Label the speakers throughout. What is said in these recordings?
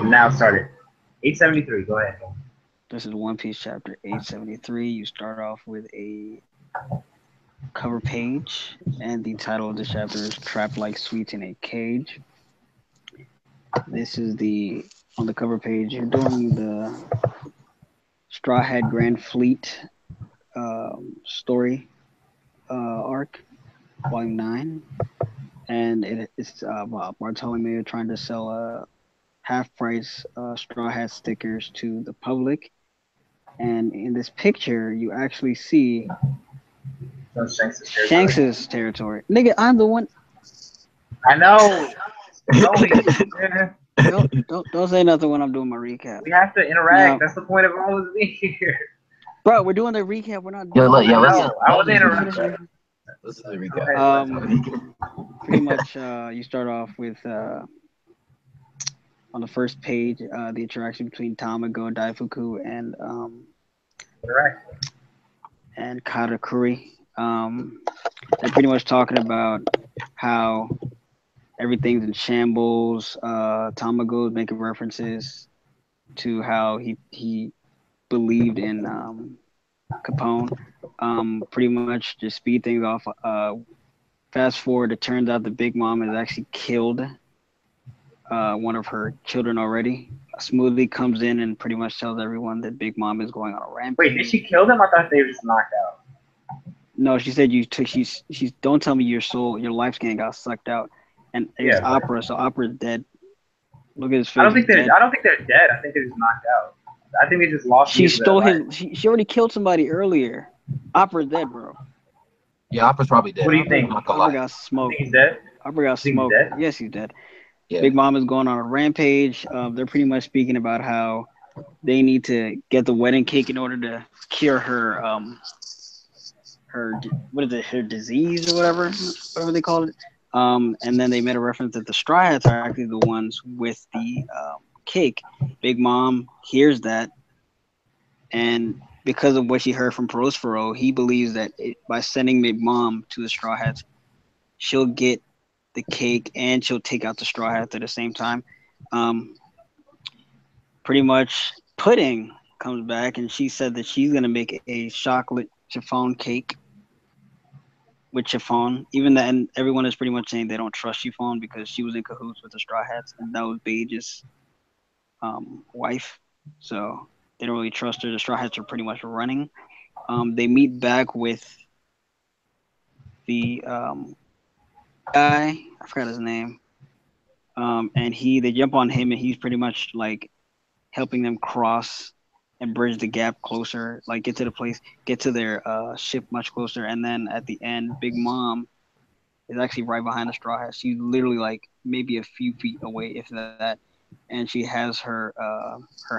Speaker 1: Now started. 873. Go ahead.
Speaker 2: This is One Piece chapter 873. You start off with a cover page, and the title of this chapter is Trapped Like Sweets in a Cage. This is on the cover page, you're doing the Straw Hat Grand Fleet story arc, volume 9. And it's Bartolomeo trying to sell half-price Straw Hat stickers to the public. And in this picture, you actually see Shanks's territory. Nigga, I'm the one.
Speaker 1: I know.
Speaker 2: Don't say nothing when I'm doing my recap.
Speaker 1: We have to interact. That's the point of all of this here.
Speaker 2: Bro, we're doing the recap. We're not
Speaker 3: doing
Speaker 2: doing
Speaker 1: I was interrupting.
Speaker 3: This is the recap.
Speaker 2: Pretty much, you start off with on the first page, the interaction between Tamago, Daifuku, and Katakuri. They're pretty much talking about how everything's in shambles. Tamago is making references to how he believed in Capone. Pretty much just speed things off. Fast forward, it turns out the Big Mom has actually killed one of her children already. Smoothie comes in and pretty much tells everyone that Big Mom is going on a rampage.
Speaker 1: Wait, did she kill them? I thought they were just knocked out.
Speaker 2: No, she said she's don't tell me your lifespan got sucked out. And it's Opera, so Opera's dead. Look at his face.
Speaker 1: I don't think they're dead. I think they're just knocked out. I think they just lost.
Speaker 2: She stole his. She already killed somebody earlier. Opera's dead, bro.
Speaker 3: Yeah, Opera's probably dead.
Speaker 1: What do you think?
Speaker 2: Opera got smoked.
Speaker 1: He's dead.
Speaker 2: Opera got smoked. Yes, he's dead.
Speaker 3: Yeah.
Speaker 2: Big Mom is going on a rampage. They're pretty much speaking about how they need to get the wedding cake in order to cure her her disease or whatever they call it. And then they made a reference that the Straw Hats are actually the ones with the cake. Big Mom hears that, and because of what she heard from Prospero, he believes that by sending Big Mom to the Straw Hats, she'll get the cake and she'll take out the Straw Hats at the same time. Pretty much, Pudding comes back and she said that she's gonna make a chocolate chiffon cake with chiffon. Even that, and everyone is pretty much saying they don't trust chiffon because she was in cahoots with the Straw Hats, and that was Beige's wife. So they don't really trust her. The Straw Hats are pretty much running. They meet back with the guy. I forgot his name. And they jump on him, and he's pretty much like helping them cross and bridge the gap closer, like get to their ship much closer. And then at the end, Big Mom is actually right behind the Straw Hats. She's literally like maybe a few feet away, if that. And she has her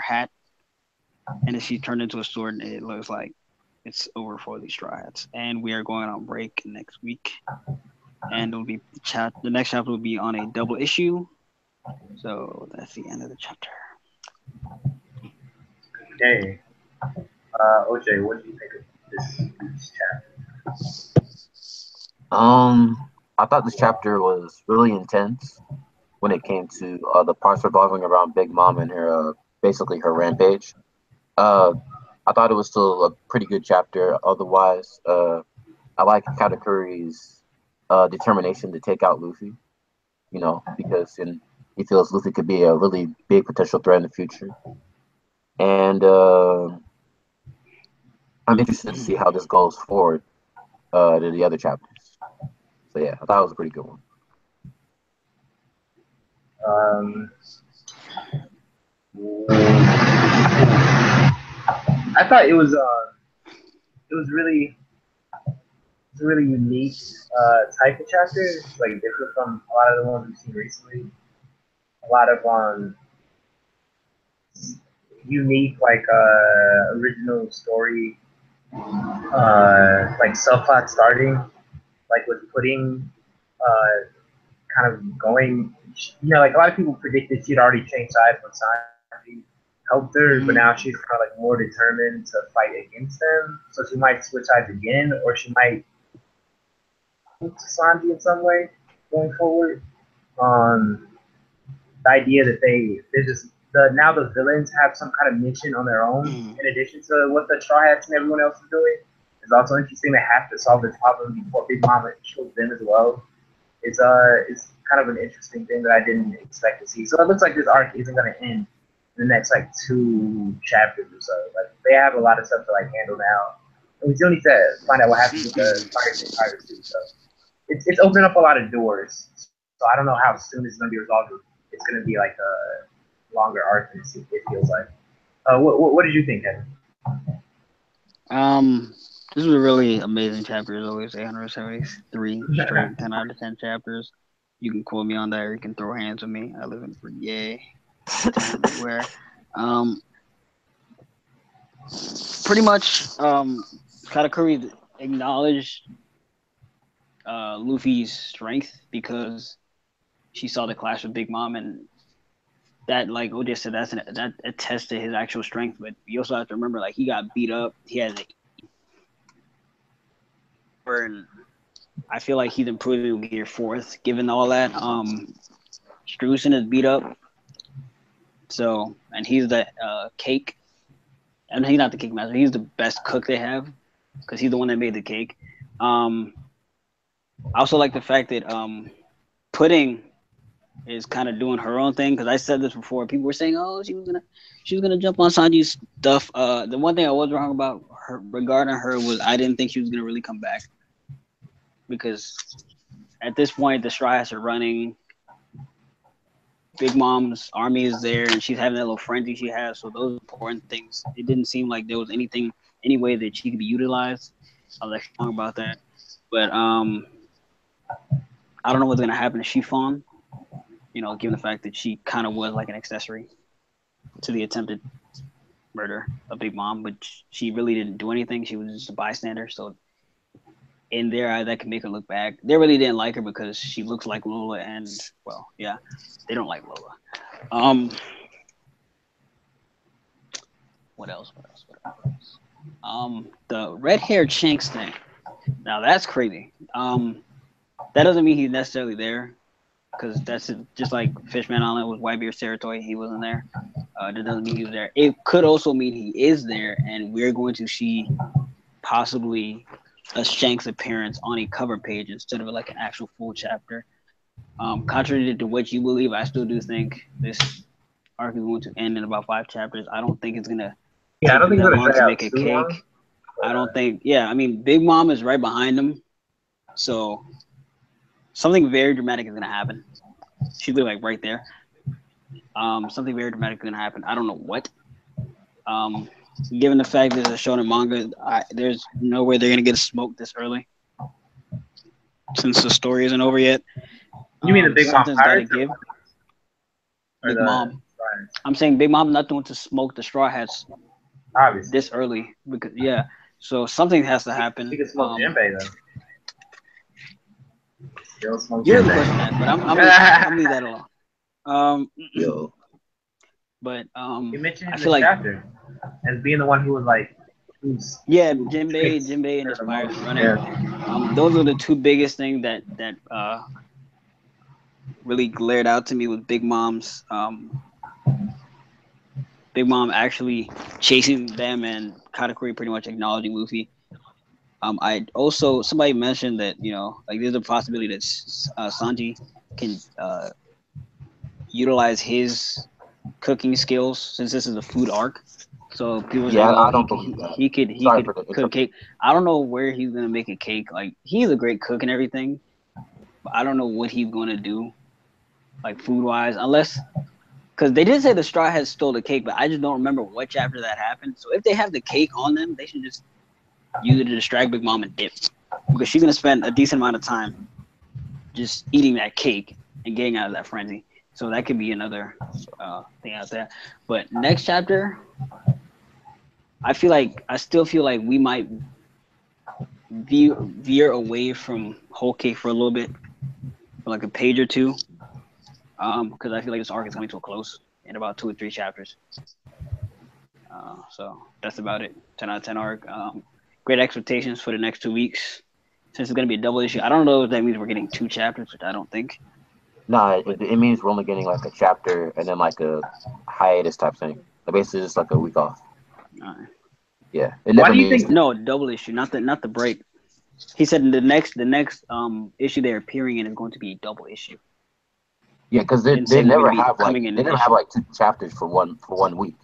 Speaker 2: hat, and then she turned into a sword, and it looks like it's over for these Straw Hats. And we are going on break next week, and it'll be the next chapter will be on a double issue. So that's the end of the chapter.
Speaker 1: Okay. OJ, what do you think of this chapter?
Speaker 3: I thought this chapter was really intense when it came to the parts revolving around Big Mom and her basically her rampage. I thought it was still a pretty good chapter. Otherwise, I like Katakuri's determination to take out Luffy. You know, because he feels Luffy could be a really big potential threat in the future. And I'm interested to see how this goes forward to the other chapters. So yeah, I thought it was a pretty good one.
Speaker 1: I thought it was really unique type of chapter. It's like different from a lot of the ones we've seen recently. A lot of unique like original story like subplot starting, like with Pudding kind of going, like a lot of people predicted she'd already changed sides when Sanji helped her, but now she's kind of like more determined to fight against them, so she might switch sides again, or she might to Sanji in some way going forward. The idea that there's just now the villains have some kind of mission on their own in addition to what the Straw Hats and everyone else is doing. It's also interesting they have to solve this problem before Big Mama kills them as well. It's kind of an interesting thing that I didn't expect to see. So it looks like this arc isn't going to end in the next like 2 chapters or so. Like they have a lot of stuff to like handle now, and we still need to find out what happens with the Pirates too. So it's opened up a lot of doors. So I don't know how soon this is going to be resolved. It's going to be like a longer arc than it feels like. What did you think, Kevin?
Speaker 2: This was a really amazing chapter as always. 873 straight 10 out of 10 chapters. You can quote me on that, or you can throw hands with me. I live in for yay. Where pretty much Katakuri acknowledged Luffy's strength because she saw the clash with Big Mom, and that, like OJ said, that attests to his actual strength. But you also have to remember, like, he got beat up. He has and I feel like he's improving Gear 4th, given all that. Streusen is beat up. So, and he's the cake. And he's not the cake master. He's the best cook they have because he's the one that made the cake. I also like the fact that Pudding is kind of doing her own thing because I said this before. People were saying, "Oh, she was gonna jump on Sanji's stuff." The one thing I was wrong about her regarding her was I didn't think she was gonna really come back because at this point the Straw Hats are running. Big Mom's army is there, and she's having that little frenzy she has. So those important things. It didn't seem like there was any way that she could be utilized. I was actually wrong about that, but I don't know what's gonna happen to Chiffon. You know, given the fact that she kind of was like an accessory to the attempted murder of Big Mom, but she really didn't do anything. She was just a bystander. So in their eye, that can make her look bad. They really didn't like her because she looks like Lola, and well, yeah, they don't like Lola. What else? The red-haired Shanks thing. Now that's crazy. That doesn't mean he's necessarily there, because that's just like Fishman Island with Whitebeard's territory. He wasn't there. That doesn't mean he was there. It could also mean he is there, and we're going to see possibly a Shanks appearance on a cover page instead of like an actual full chapter. Contrary to what you believe, I still do think this arc is going to end in about 5 chapters. I don't think it's gonna
Speaker 1: I don't think
Speaker 2: that
Speaker 1: it's
Speaker 2: long
Speaker 1: gonna
Speaker 2: to make a
Speaker 1: too
Speaker 2: cake.
Speaker 1: long.
Speaker 2: I don't think. Yeah, I mean, Big Mom is right behind him, so something very dramatic is gonna happen. She'll be like right there. Something very dramatic is gonna happen. I don't know what. Given the fact that it's shown in manga, there's no way they're gonna get smoked this early, since the story isn't over yet.
Speaker 1: You mean the Big Mom Pirates?
Speaker 2: Big Mom. I'm saying Big Mom not doing to smoke the Straw Hats
Speaker 1: obviously
Speaker 2: this early because so something has to happen.
Speaker 1: She could smoke Jinbei though. Still smoke
Speaker 2: You
Speaker 1: Jinbei.
Speaker 2: really question that, but I'm gonna leave that alone.
Speaker 3: Yo.
Speaker 2: But
Speaker 1: you mentioned
Speaker 2: I
Speaker 1: in
Speaker 2: feel
Speaker 1: the
Speaker 2: like
Speaker 1: chapter as being the one who was like,
Speaker 2: Jinbei and his pirates running.
Speaker 1: Yeah.
Speaker 2: Those are the 2 biggest things that really glared out to me with Big Mom's Big Mom actually chasing them and Katakuri pretty much acknowledging Luffy. I also, somebody mentioned that, like there's a possibility that Sanji can utilize his cooking skills since this is a food arc. So people say,
Speaker 3: I don't believe that.
Speaker 2: he could cook cake. I don't know where he's gonna make a cake. Like, he's a great cook and everything, but I don't know what he's gonna do, like food wise, unless because they did say the Straw Hats stole the cake, but I just don't remember what chapter that happened. So if they have the cake on them, they should just use it to distract Big Mom and dip, because she's gonna spend a decent amount of time just eating that cake and getting out of that frenzy. So that could be another thing out there. But next chapter, I still feel like we might veer away from Wholecake for a little bit, for like a page or 2, because I feel like this arc is coming to a close in about 2 or 3 chapters. So that's about it. 10 out of 10 arc. Great expectations for the next 2 weeks, since it's going to be a double issue. I don't know if that means we're getting 2 chapters, which I don't think.
Speaker 3: No, it means we're only getting like a chapter and then like a hiatus type thing. Like basically just like a week off.
Speaker 2: Alright.
Speaker 3: Yeah. It never means
Speaker 2: No, double issue, not the break. He said the next issue they're appearing in is going to be a double issue.
Speaker 3: yeah, because they never have like 2 chapters for one week.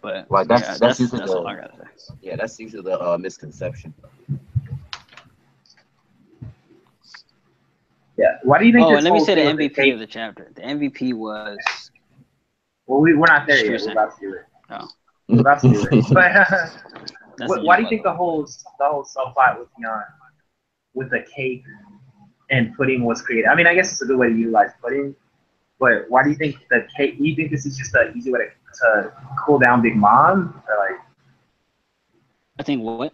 Speaker 2: But
Speaker 3: like that's usually
Speaker 2: all I gotta say.
Speaker 3: Yeah, that's usually the misconception.
Speaker 1: Yeah. Why do you think?
Speaker 2: Oh,
Speaker 1: this
Speaker 2: and let me
Speaker 1: whole
Speaker 2: say the
Speaker 1: thing with
Speaker 2: MVP of the chapter. The MVP was.
Speaker 1: Well, we're not there yet. We're about to do it.
Speaker 2: Oh.
Speaker 1: We're about to do it. But why do you think the whole subplot with the cake and pudding was created? I mean, I guess it's a good way to utilize pudding. But why do you think the cake? Do you think this is just an easy way to cool down Big Mom? Or like,
Speaker 2: I think what?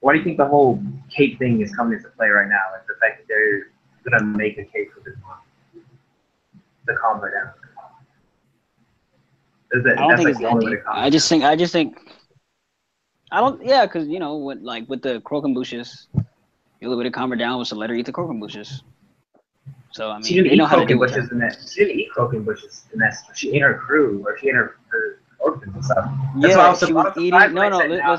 Speaker 1: Why do you think the whole cake thing is coming into play right now? Like the fact that they're gonna make a cake for Big Mom to calm her down.
Speaker 2: I don't think it's that deep. I just think. I don't. Yeah, because with the croquembouches, the only way to calm her down was to let her eat the croquembouches. So I mean, they know how to deal with her.
Speaker 1: She didn't eat croquembouches in that. She ate her crew, or she ate her orphans and stuff.
Speaker 2: Yeah, she was eating. No,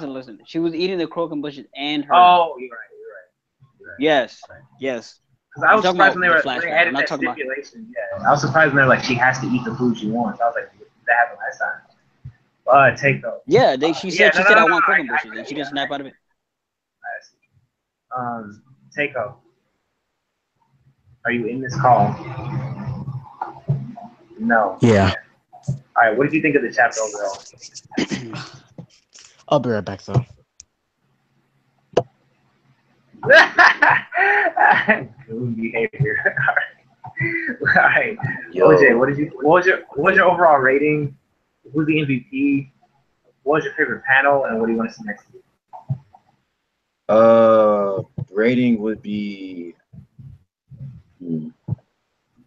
Speaker 2: listen. She was eating the croquembouches and her.
Speaker 1: Oh, you're right.
Speaker 2: Yes.
Speaker 1: Because I was surprised when they added that stipulation. Yeah, I was surprised when they're like, she has to eat the food she wants. I was like, that happened last time. Take-O.
Speaker 2: Yeah, she said I want croquembouches, and she didn't snap out of it.
Speaker 1: Take-O. Are you in this call? No.
Speaker 4: Yeah.
Speaker 1: All right. What did you think of the chapter overall?
Speaker 4: I'll be right back, though.
Speaker 1: Good behavior. All right. OJ, what was your overall rating? Who's the MVP? What was your favorite panel, and what do you want to see next week?
Speaker 3: Rating would be.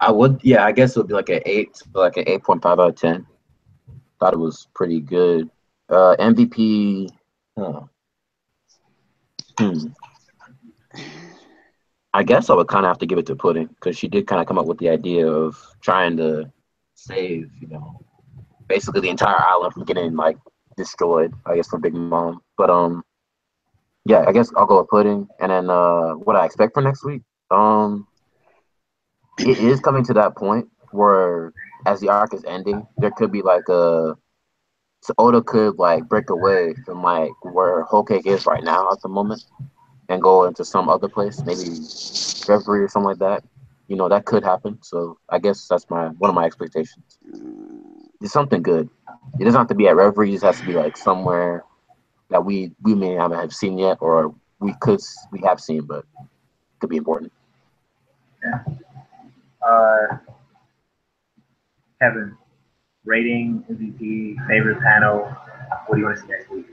Speaker 3: I guess it would be like an 8, like an 8.5 out of 10. Thought it was pretty good. MVP. I guess I would kind of have to give it to Pudding because she did kind of come up with the idea of trying to save, basically the entire island from getting like destroyed. I guess from Big Mom, but yeah, I guess I'll go with Pudding. And then what I expect for next week, it is coming to that point where as the arc is ending, there could be like so Oda could like break away from like where Wholecake is right now at the moment and go into some other place, maybe Reverie or something like that. That could happen. So I guess that's one of my expectations. It's something good. It doesn't have to be at Reverie. It just has to be like somewhere that we may not have seen yet, or we have seen, but it could be important.
Speaker 1: Yeah. Kevin, rating, MVP, favorite panel. What do you want to see next week?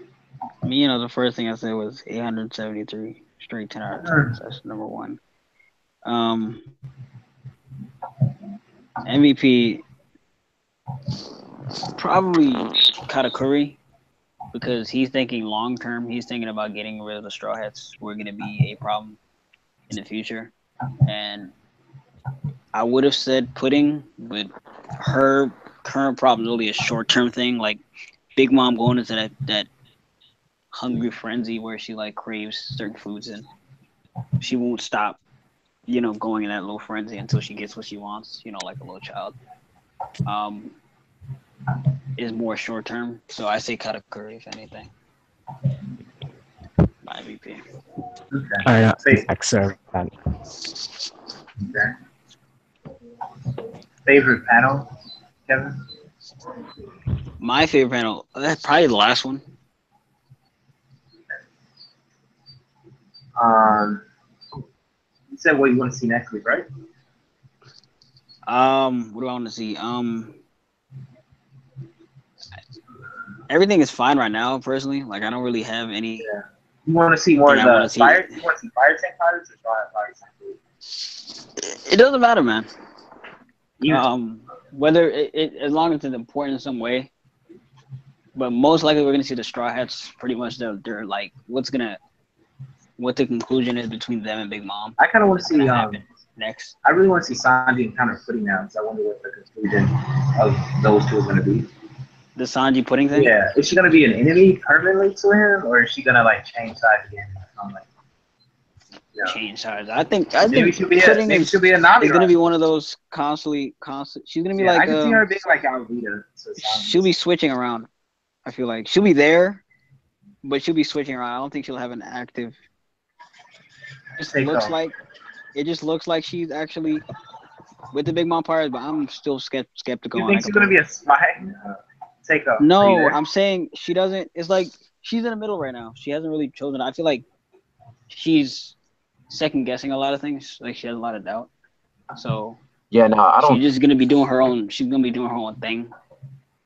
Speaker 2: The first thing I said was 873, straight 10 out of 10. So that's number one. MVP, probably Katakuri, because he's thinking long term. He's thinking about getting rid of the Straw Hats. We're going to be a problem in the future. And I would have said Pudding, but her current problem is really a short-term thing. Like Big Mom going into that hungry frenzy where she like craves certain foods and she won't stop, going in that little frenzy until she gets what she wants, like a little child. Is more short-term. So I say Katakuri, if anything. My MVP.
Speaker 1: Okay. Favorite panel, Kevin?
Speaker 2: My favorite panel, that's probably the last one.
Speaker 1: You said what you want to see next week, right?
Speaker 2: What do I want to see? Everything is fine right now, personally. Like I don't really have any.
Speaker 1: Yeah. You want to see more of the fire? You want to see fire tank pirates or fire tank?
Speaker 2: It doesn't matter, man. Whether as long as it's important in some way. But most likely we're gonna see the Straw Hats. Pretty much, they're like what the conclusion is between them and Big Mom.
Speaker 1: I kind of want to see
Speaker 2: next.
Speaker 1: I really want to see Sanji and Counter Footing now, because I wonder what the conclusion of those two is going to be.
Speaker 2: The Sanji pudding thing?
Speaker 1: Yeah. Is she going to be an enemy permanently to him, or is she going to, like, change sides again? I'm like,
Speaker 2: Change sides. I think
Speaker 1: maybe she'll be
Speaker 2: pudding
Speaker 1: a
Speaker 2: is
Speaker 1: Nami
Speaker 2: going to be one of those constantly. She's going to be like.
Speaker 1: I can see her being like Alvita.
Speaker 2: She'll be switching around. I feel like she'll be there, but she'll be switching around. I don't think she'll have an active. It just looks like she's actually with the Big Mom Pirates, but I'm still skeptical.
Speaker 1: You think she's gonna be a spy? Seiko.
Speaker 2: No, I'm saying she doesn't. It's like she's in the middle right now. She hasn't really chosen. I feel like she's second guessing a lot of things. Like she has a lot of doubt. So
Speaker 3: yeah, no, I don't.
Speaker 2: She's just gonna be doing her own. She's gonna be doing her own thing.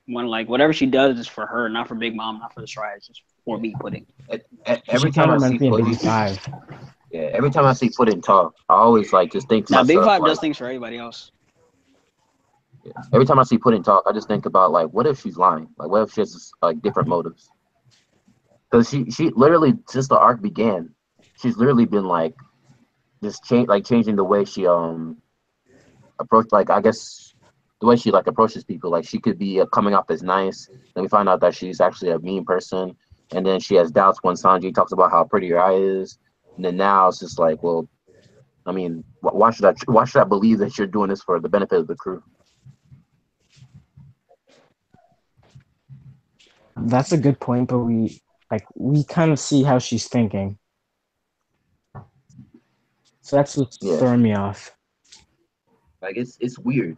Speaker 2: Whatever she does is for her, not for Big Mom, not for the Stray. It's just for me pudding.
Speaker 3: Every time I see Pudding, every time I see Pudding talk, I always like just think to myself.
Speaker 2: Big Five
Speaker 3: like,
Speaker 2: does things for everybody else.
Speaker 3: Yeah. Every time I see Pudding talk, I just think about like, what if she's lying? Like, what if she has like different motives? Because she literally, since the arc began, she's literally been like just changing the way she approach, like I guess the way she like approaches people. Like she could be coming off as nice, then we find out that she's actually a mean person, and then she has doubts when Sanji talks about how pretty her eye is, and then now it's just like, well, I mean, why should I believe that you're doing this for the benefit of the crew?
Speaker 4: That's a good point, but we kind of see how she's thinking. So that's what's throwing me off.
Speaker 3: Like it's weird.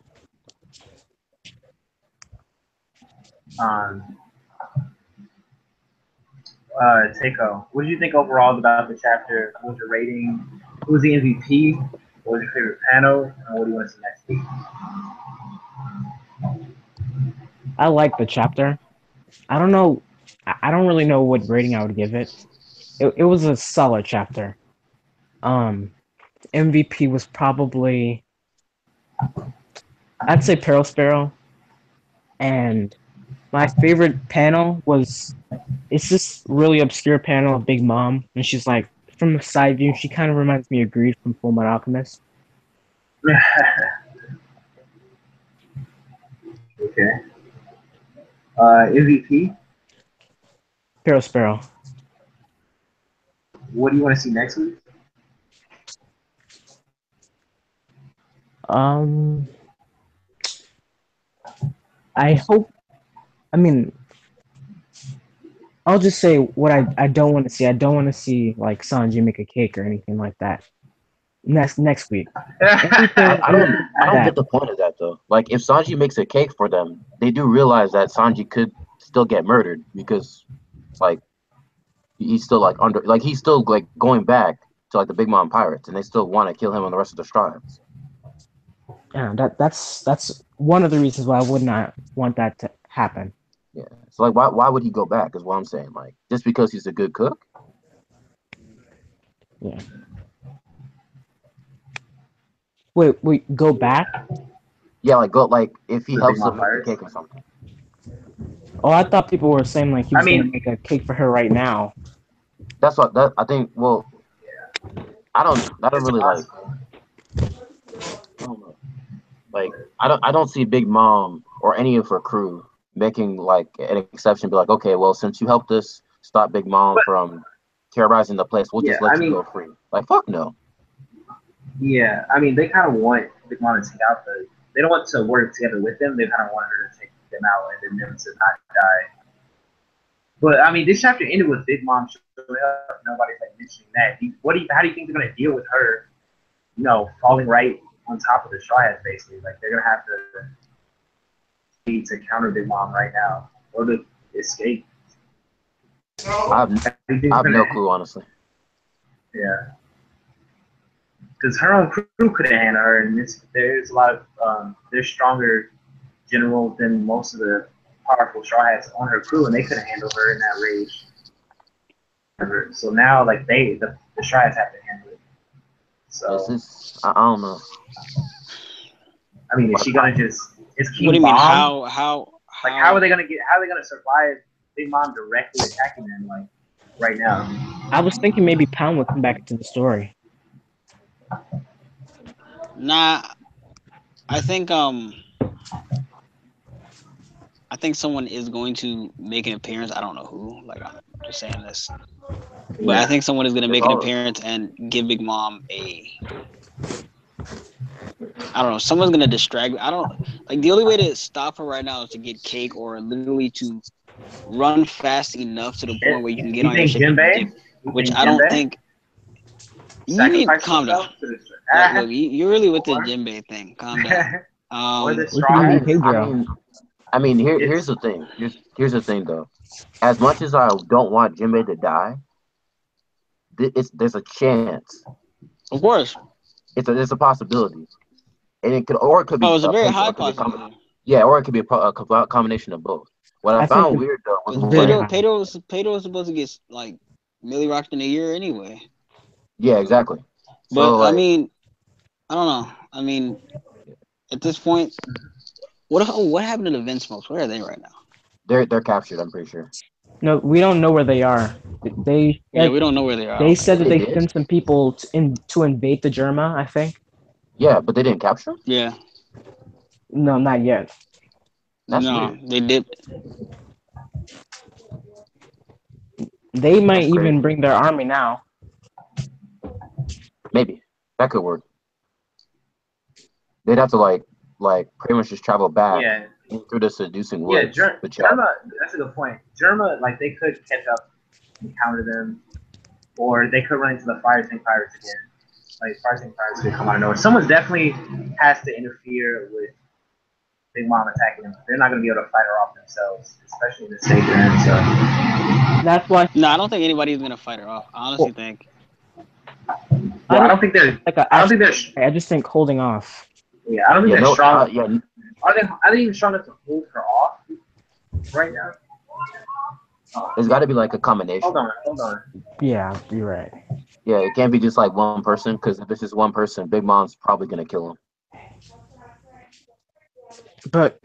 Speaker 1: Seiko, what did you think overall about the chapter? What was your rating? Who was the MVP? What was your favorite panel? And what do you want to see next week?
Speaker 4: I like the chapter. I don't know. I don't really know what rating I would give it. It was a solid chapter. MVP was probably, I'd say Pearl Sparrow. And my favorite panel was, it's this really obscure panel of Big Mom, and she's like, from the side view, she kind of reminds me of Greed from Fullmetal Alchemist.
Speaker 1: Okay. MVP?
Speaker 4: Pearl Sparrow.
Speaker 1: What do you want to see next week?
Speaker 4: I hope, I'll just say what I don't want to see. I don't want to see like Sanji make a cake or anything like that. Next week.
Speaker 3: I don't get the point of that though. Like if Sanji makes a cake for them, they do realize that Sanji could still get murdered because like he's still like he's still like going back to like the Big Mom Pirates, and they still want to kill him and the rest of the tribes.
Speaker 4: Yeah, that's one of the reasons why I would not want that to happen.
Speaker 3: Yeah. So like why would he go back is what I'm saying. Like just because he's a good cook?
Speaker 4: Yeah. Wait, go back?
Speaker 3: Yeah, like if he helps them make a cake or something.
Speaker 4: Oh, I thought people were saying like he was gonna make a cake for her right now.
Speaker 3: That's what I think. Well, I don't really like. I don't know. Like I don't see Big Mom or any of her crew making like an exception. Be like, okay, well, since you helped us stop Big Mom from terrorizing the place, we'll just let you go free. Like, fuck no.
Speaker 1: Yeah, I mean, they kind of want Big Mom to take out they don't want to work together with them. They kind of want her to take them out and then them to not die. But I mean, this chapter ended with Big Mom showing up. Nobody's like mentioning that. How do you think they're gonna deal with her? You know, falling right on top of the Straw Hats, basically. Like they're gonna have to counter Big Mom right now or to escape.
Speaker 3: I have no clue, honestly.
Speaker 1: Yeah. Because her own crew couldn't handle her, and there's a lot of there's stronger generals than most of the powerful Straw Hats on her crew, and they couldn't handle her in that rage. So now, like the Straw Hats have to handle it. So
Speaker 3: I don't know.
Speaker 1: I mean, is she gonna just? Is King
Speaker 2: What do you mean?
Speaker 1: Bomb,
Speaker 2: How
Speaker 1: are they gonna survive Big Mom directly attacking them like right now?
Speaker 4: I was thinking maybe Pound would come back to the story.
Speaker 2: Nah, I think someone is going to make an appearance. I don't know who. Like I'm just saying this, but I think someone is going to make an appearance and give Big Mom a. I don't know. Someone's going to distract. I don't like the only way to stop her right now is to get Cake or literally to run fast enough to the point where you can get on your ship. Which I don't think. You need to calm down. Look, you're really with the Jinbei thing. Calm down.
Speaker 1: Or the straw.
Speaker 3: I mean, here's the thing. Here's the thing, though. As much as I don't want Jinbei to die, there's a chance.
Speaker 2: Of course.
Speaker 3: It's a possibility, and it could be.
Speaker 2: Oh, it's a very high possibility.
Speaker 3: Or it could be a combination of both. What I found weird though was
Speaker 2: Pedo was supposed to get like Millie rocked in a year anyway.
Speaker 3: Yeah, exactly.
Speaker 2: But so, I mean, I don't know. I mean, at this point, what happened to the Vince Smokes? Where are they right now?
Speaker 3: They're captured. I'm pretty sure.
Speaker 4: No, we don't know where they are. We
Speaker 2: don't know where they are.
Speaker 4: They said that they sent some people to invade the Germa, I think.
Speaker 3: Yeah, but they didn't capture them?
Speaker 2: Yeah.
Speaker 4: No, not yet.
Speaker 3: That's weird.
Speaker 2: They did.
Speaker 4: They might even bring their army now.
Speaker 3: Maybe. That could work. They'd have to like pretty much just travel back through the seducing woods.
Speaker 1: Yeah, Germa, that's a good point. Germa, like they could catch up and counter them, or they could run into the Fire Tank Pirates again. Like Fire Tank Pirates could come out of nowhere. Someone definitely has to interfere with Big Mom attacking them. They're not going to be able to fight her off themselves, especially in the state they're in. So
Speaker 4: that's why.
Speaker 2: No, I don't think anybody's going to fight her off. I honestly think.
Speaker 1: Well, I don't think they're.
Speaker 4: I just think holding off.
Speaker 1: Yeah, I don't think they're strong. Are they even strong enough to hold her off right now?
Speaker 3: There's got to be like a combination.
Speaker 1: Hold on.
Speaker 4: Yeah, you're right.
Speaker 3: Yeah, it can't be just like one person, because if it's just one person, Big Mom's probably gonna kill him.
Speaker 4: But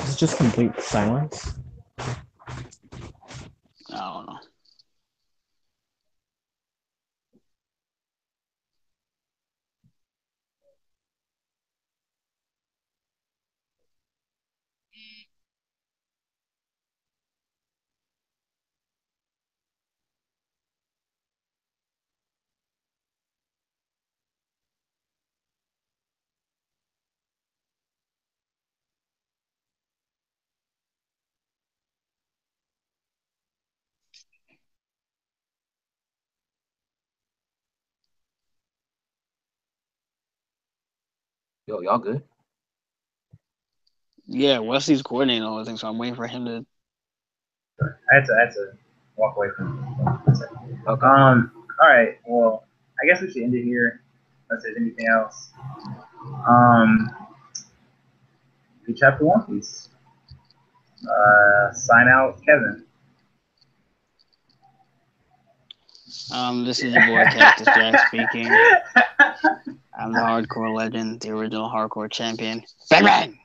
Speaker 4: it's just complete silence.
Speaker 2: I don't know.
Speaker 3: Yo, y'all good?
Speaker 2: Yeah, Wesley's coordinating all those things, so I'm waiting for him to.
Speaker 1: I had to walk away from it. Okay. All right. Well, I guess we should end it here. Unless there's anything else. Do chapter 1, please. Sign out, Kevin.
Speaker 2: This is your boy Cactus Jack speaking. I'm the hardcore legend, the original hardcore champion. Bang bang!